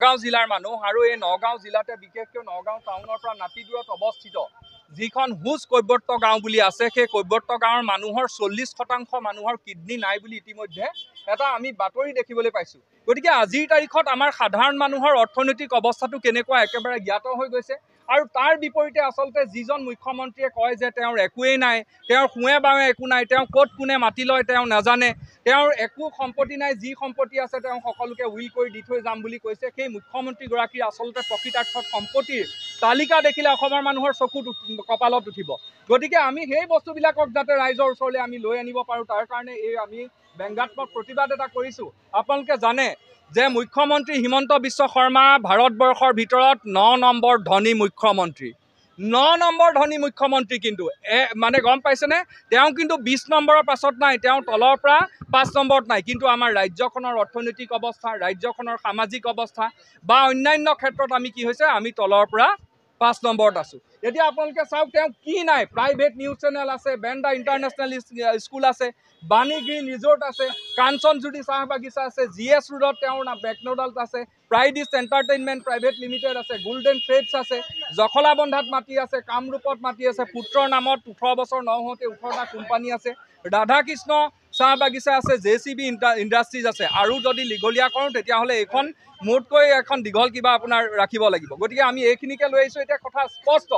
নগাঁও জিলাৰ মানুহ আৰু এই নগাঁও জিলাতে বিশেষকৈ নগাঁও টাউনৰ পৰা নাতি দূৰত অৱস্থিত যিখন হুজ কৈৱৰ্ত গাঁও বুলি আছে সেই কৈৱৰ্ত গাঁৱৰ মানুহৰ 40% মানুহৰ কিডনি নাই বুলি ইতিমধ্যে এটা আমি বাতৰি দেখিবলৈ পাইছোঁ। গতিকে আজিৰ তাৰিখত আমাৰ সাধাৰণ মানুহৰ অৰ্থনৈতিক অৱস্থাটো কেনেকুৱা একেবাৰে জ্ঞাত হৈ গৈছে আৰু তাৰ বিপৰীতে আচলতে যিজন মুখ্যমন্ত্ৰীয়ে কয় যে তেওঁৰ একোৱেই নাই, তেওঁৰ শুৱে বাৱে একো নাই, তেওঁ ক'ত কোনে মাতি লয় তেওঁ নাজানে, তেওঁৰ একো সম্পত্তি নাই, যি সম্পত্তি আছে তেওঁ সকলোকে উইল কৰি দি থৈ যাম বুলি কৈছে, সেই মুখ্যমন্ত্ৰীগৰাকীৰ আচলতে প্ৰকৃতাৰ্থত সম্পত্তিৰ তালিকা দেখিলে অসমৰ মানুহৰ চকুত কপালত উঠিব। গতিকে আমি সেই বস্তুবিলাকক যাতে ৰাইজৰ ওচৰলৈ আমি লৈ আনিব পাৰোঁ তাৰ কাৰণে এই আমি ব্যংগাত্মক প্ৰতিবাদ এটা কৰিছোঁ। আপোনালোকে জানে যে মুখ্যমন্ত্ৰী হিমন্ত বিশ্ব শৰ্মা ভাৰতবৰ্ষৰ ভিতৰত 9 নম্বৰ ধনী মুখ্যমন্ত্ৰী, 9 নম্বৰ ধনী মুখ্যমন্ত্ৰী কিন্তু মানে গম পাইছেনে, তেওঁ কিন্তু 20 নম্বৰৰ পাছত নাই, তেওঁ তলৰ পৰা 5 নম্বৰত নাই। কিন্তু আমাৰ ৰাজ্যখনৰ অৰ্থনৈতিক অৱস্থা, ৰাজ্যখনৰ সামাজিক অৱস্থা বা অন্যান্য ক্ষেত্ৰত আমি কি হৈছে, আমি তলৰ পৰা 5 নম্বৰত আছোঁ। এতিয়া আপোনালোকে চাওক তেওঁ কি নাই, প্ৰাইভেট নিউজ চেনেল আছে, বেণ্ডা ইণ্টাৰনেশ্যনেল স্কুল আছে, বাণী গ্ৰীণ ৰিজৰ্ট আছে, কাঞ্চনজুৰি চাহ বাগিচা আছে, GS ৰোডত তেওঁৰ মেকডনাল্ড আছে, pride east entertainment private limited আছে, গোল্ডেন ট্ৰেডছ আছে, জখলাবন্ধাত মাটি আছে, কামৰূপত মাটি আছে, পুত্ৰৰ নামত 18 বছৰ নহওঁতে 18টা কোম্পানী আছে, ৰাধাকৃষ্ণ চাহ বাগিচা আছে, JCB ইণ্ডাষ্ট্ৰিজ আছে। আৰু যদি দীঘলীয়া কৰোঁ তেতিয়াহ'লে এইখন মোতকৈ এখন দীঘল কিবা আপোনাৰ ৰাখিব লাগিব। গতিকে আমি এইখিনিকে লৈ আহিছোঁ। এতিয়া কথা স্পষ্ট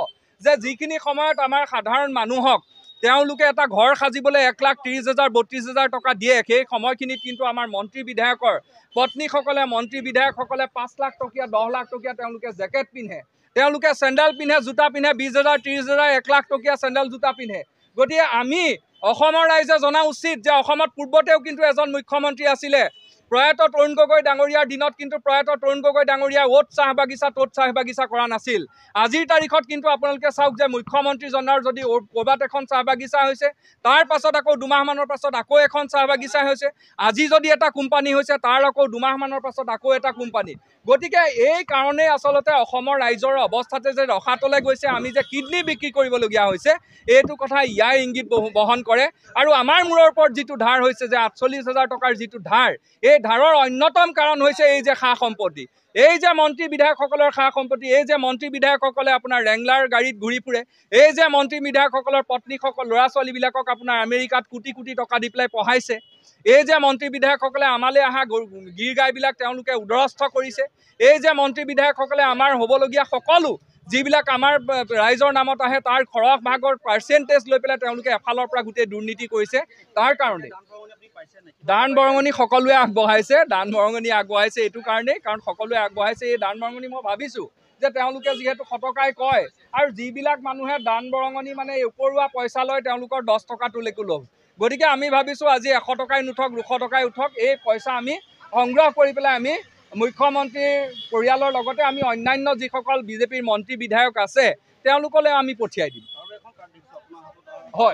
যে যিখিনি সময়ত আমাৰ সাধাৰণ মানুহক তেওঁলোকে এটা ঘৰ সাজিবলৈ 1,30,000 32,000 টকা দিয়ে, সেই সময়খিনিত কিন্তু আমাৰ মন্ত্ৰী বিধায়কৰ পত্নীসকলে, মন্ত্ৰী বিধায়কসকলে 5 লাখ টকীয়া 10 লাখ টকীয়া তেওঁলোকে জেকেট পিন্ধে, তেওঁলোকে চেণ্ডেল পিন্ধে, জোতা পিন্ধে, 20,000 30,000 1 লাখ টকীয়া চেণ্ডেল জোতা পিন্ধে। গতিকে আমি অসমৰ ৰাইজে জনা উচিত যে অসমত পূৰ্বতেও কিন্তু এজন মুখ্যমন্ত্ৰী আছিলে, প্ৰয়াত তৰুণ গগৈ ডাঙৰীয়াৰ দিনত কিন্তু প্ৰয়াত তৰুণ গগৈ ডাঙৰীয়া অ'ত চাহ বাগিচা ত'ত চাহ বাগিচা কৰা নাছিল। আজিৰ তাৰিখত কিন্তু আপোনালোকে চাওক যে মুখ্যমন্ত্ৰীজনৰ যদি ক'ৰবাত এখন চাহ বাগিচা হৈছে, তাৰ পাছত আকৌ দুমাহমানৰ পাছত আকৌ এখন চাহ বাগিচা হৈছে, আজি যদি এটা কোম্পানী হৈছে তাৰ আকৌ দুমাহমানৰ পাছত আকৌ এটা কোম্পানী। গতিকে এই কাৰণেই আচলতে অসমৰ ৰাইজৰ অৱস্থাতে যে ৰসাতলে গৈছে, আমি যে কিডনি বিক্ৰী কৰিবলগীয়া হৈছে, এইটো কথা ইয়াৰ ইংগিত বহন কৰে। আৰু আমাৰ মূৰৰ ওপৰত যিটো ধাৰ হৈছে যে 48,000 টকাৰ যিটো ধাৰ, এই ধাৰৰ অন্যতম কাৰণ হৈছে এই যে সা সম্পত্তি, এই যে মন্ত্ৰী বিধায়কসকলৰ সা সম্পত্তি, এই যে মন্ত্ৰী বিধায়কসকলে আপোনাৰ ৰেংলাৰ গাড়ীত ঘূৰি ফুৰে, এই যে মন্ত্ৰী বিধায়কসকলৰ পত্নীসকল ল'ৰা ছোৱালীবিলাকক আপোনাৰ আমেৰিকাত কোটি কোটি টকা দি পেলাই পঢ়াইছে, এই যে মন্ত্ৰী বিধায়কসকলে আমালৈ অহা গীৰ গাইবিলাক তেওঁলোকে উদৰস্থ কৰিছে, এই যে মন্ত্ৰী বিধায়কসকলে আমাৰ হ'বলগীয়া সকলো যিবিলাক আমাৰ ৰাইজৰ নামত আহে তাৰ খৰচ ভাগৰ পাৰ্চেণ্টেজ লৈ পেলাই তেওঁলোকে এফালৰ পৰা গোটেই দুৰ্নীতি কৰিছে। তাৰ কাৰণে দান বৰঙণি সকলোৱে আগবঢ়াইছে, দান বৰঙণি আগবঢ়াইছে এইটো কাৰণেই কাৰণ সকলোৱে আগবঢ়াইছে। এই দান বৰঙণি মই ভাবিছোঁ যে তেওঁলোকে যিহেতু শতকাই কয় আৰু যিবিলাক মানুহে দান বৰঙণি মানে উপৰুৱা পইচা লয় তেওঁলোকৰ 10 টকাটোলৈকো ল'ব। গতিকে আমি ভাবিছোঁ আজি 100 টকাই নুঠক 200 টকাই উঠক, এই পইচা আমি সংগ্ৰহ কৰি পেলাই আমি মুখ্যমন্ত্ৰীৰ পৰিয়ালৰ লগতে আমি অন্যান্য যিসকল বিজেপিৰ মন্ত্ৰী বিধায়ক আছে তেওঁলোকলৈ আমি পঠিয়াই দিম। হয়।